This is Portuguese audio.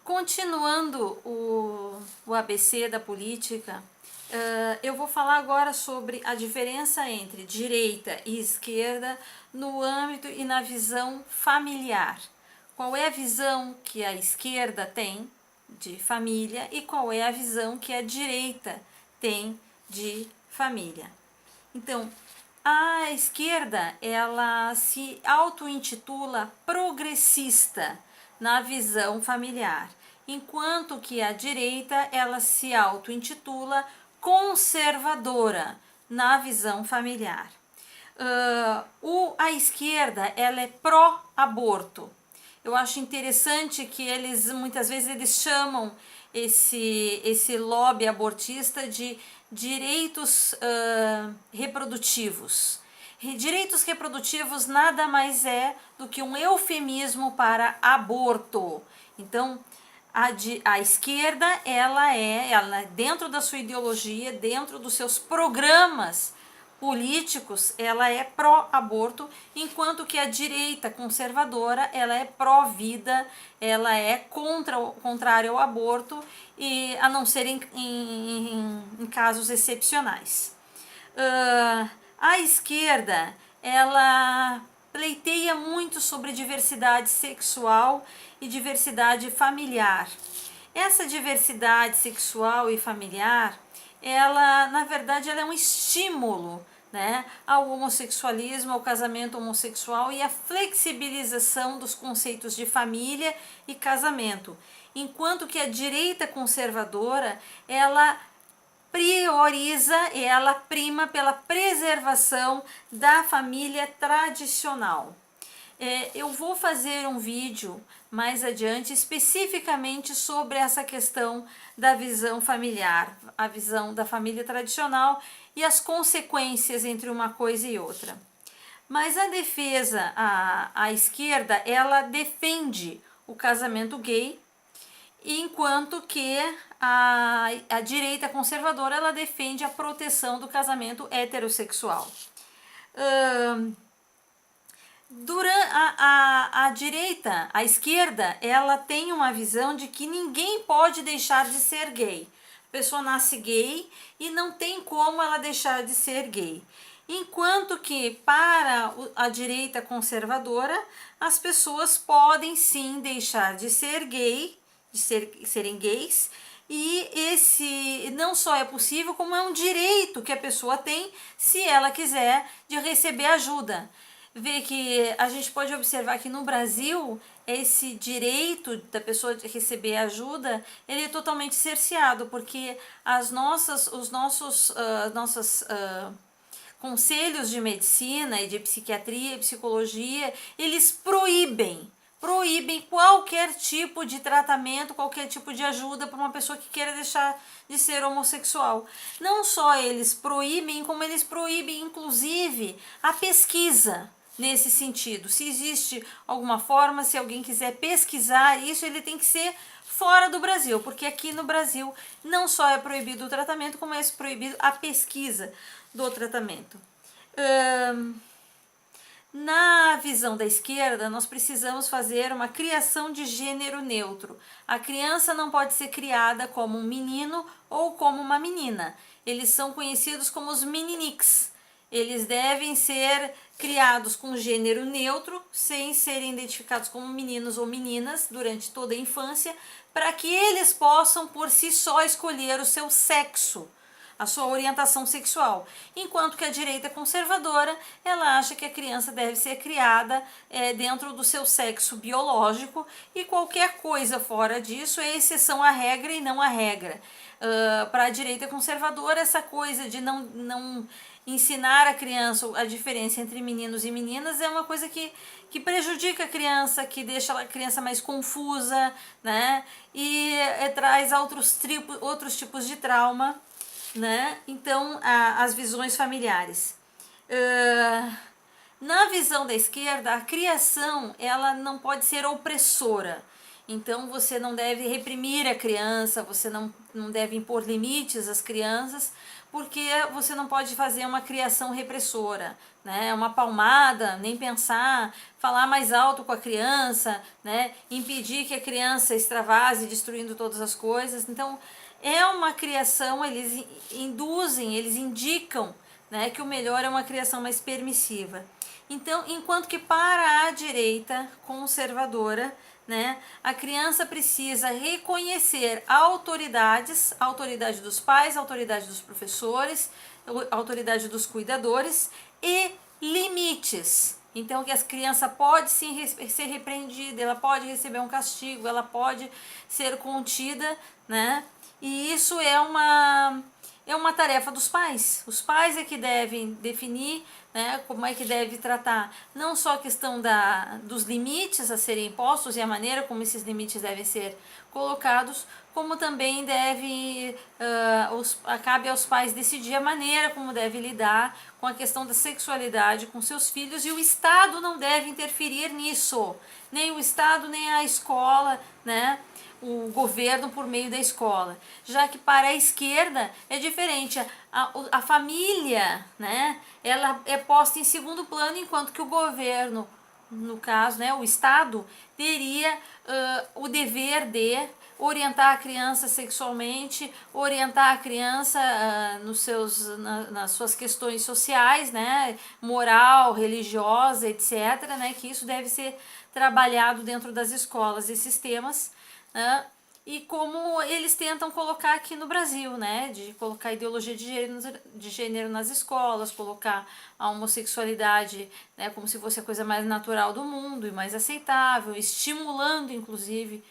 Continuando o ABC da política, eu vou falar agora sobre a diferença entre direita e esquerda no âmbito e na visão familiar. Qual é a visão que a esquerda tem de família e qual é a visão que a direita tem de família. Então, a esquerda, ela se auto-intitula progressista na visão familiar, enquanto que a direita, ela se auto-intitula conservadora na visão familiar. A esquerda, ela é pró-aborto. Eu acho interessante que muitas vezes eles chamam esse lobby abortista de direitos reprodutivos. Direitos reprodutivos nada mais é do que um eufemismo para aborto. Então, a esquerda, ela dentro da sua ideologia, dentro dos seus programas políticos, ela é pró-aborto, enquanto que a direita conservadora, ela é pró-vida, ela é contrária ao aborto, e a não ser em casos excepcionais. A esquerda, ela pleiteia muito sobre diversidade sexual e diversidade familiar. Essa diversidade sexual e familiar, ela, na verdade, ela é um estímulo, né, ao homossexualismo, ao casamento homossexual e à flexibilização dos conceitos de família e casamento. Enquanto que a direita conservadora, ela prioriza e ela prima pela preservação da família tradicional. Eu vou fazer um vídeo mais adiante especificamente sobre essa questão da visão familiar, a visão da família tradicional e as consequências entre uma coisa e outra. Mas a defesa, a esquerda, ela defende o casamento gay, enquanto que a direita conservadora, ela defende a proteção do casamento heterossexual. A direita, a esquerda, ela tem uma visão de que ninguém pode deixar de ser gay. A pessoa nasce gay e não tem como ela deixar de ser gay. Enquanto que para a direita conservadora, as pessoas podem sim deixar de ser gay, de serem gays, e esse não só é possível, como é um direito que a pessoa tem, se ela quiser, de receber ajuda. Vê que a gente pode observar que no Brasil esse direito da pessoa de receber ajuda, ele é totalmente cerceado, porque os nossos conselhos de medicina e de psiquiatria e psicologia, eles proíbem qualquer tipo de tratamento, qualquer tipo de ajuda para uma pessoa que queira deixar de ser homossexual. Não só eles proíbem, como eles proíbem inclusive a pesquisa nesse sentido. Se existe alguma forma, se alguém quiser pesquisar isso, ele tem que ser fora do Brasil, porque aqui no Brasil não só é proibido o tratamento, como é proibido a pesquisa do tratamento. Na visão da esquerda, nós precisamos fazer uma criação de gênero neutro. A criança não pode ser criada como um menino ou como uma menina. Eles são conhecidos como os meniniques. Eles devem ser criados com gênero neutro, sem serem identificados como meninos ou meninas durante toda a infância, para que eles possam por si só escolher o seu sexo, a sua orientação sexual, enquanto que a direita conservadora, ela acha que a criança deve ser criada dentro do seu sexo biológico, e qualquer coisa fora disso é exceção à regra e não à regra. Para a direita conservadora, essa coisa de não ensinar a criança a diferença entre meninos e meninas é uma coisa que prejudica a criança, que deixa a criança mais confusa, né? E traz outros tipos de trauma, né? Então, as visões familiares. Na visão da esquerda, a criação, ela não pode ser opressora. Então você não deve reprimir a criança, você não deve impor limites às crianças, porque você não pode fazer uma criação repressora, né? Uma palmada, nem pensar, falar mais alto com a criança, né? Impedir que a criança extravase, destruindo todas as coisas. Então, é uma criação, eles induzem, eles indicam, né, que o melhor é uma criação mais permissiva. Então, enquanto que para a direita conservadora, né, a criança precisa reconhecer autoridades, a autoridade dos pais, a autoridade dos professores, a autoridade dos cuidadores e limites. Então, que as crianças pode sim ser repreendida, ela pode receber um castigo, ela pode ser contida, né? E isso é uma tarefa dos pais. Os pais é que devem definir, né, como é que deve tratar não só a questão dos limites a serem impostos e a maneira como esses limites devem ser colocados, como também cabe aos pais decidir a maneira como deve lidar com a questão da sexualidade com seus filhos, e o Estado não deve interferir nisso, nem o Estado nem a escola, né? O governo por meio da escola, já que para a esquerda é diferente, a família, né, ela é posta em segundo plano, enquanto que o governo, no caso, né, o Estado, teria o dever de orientar a criança sexualmente, orientar a criança nas suas questões sociais, né, moral, religiosa, etc., né, que isso deve ser trabalhado dentro das escolas, esses temas, né? E como eles tentam colocar aqui no Brasil, né, de colocar ideologia de gênero nas escolas, colocar a homossexualidade, né, como se fosse a coisa mais natural do mundo e mais aceitável, estimulando inclusive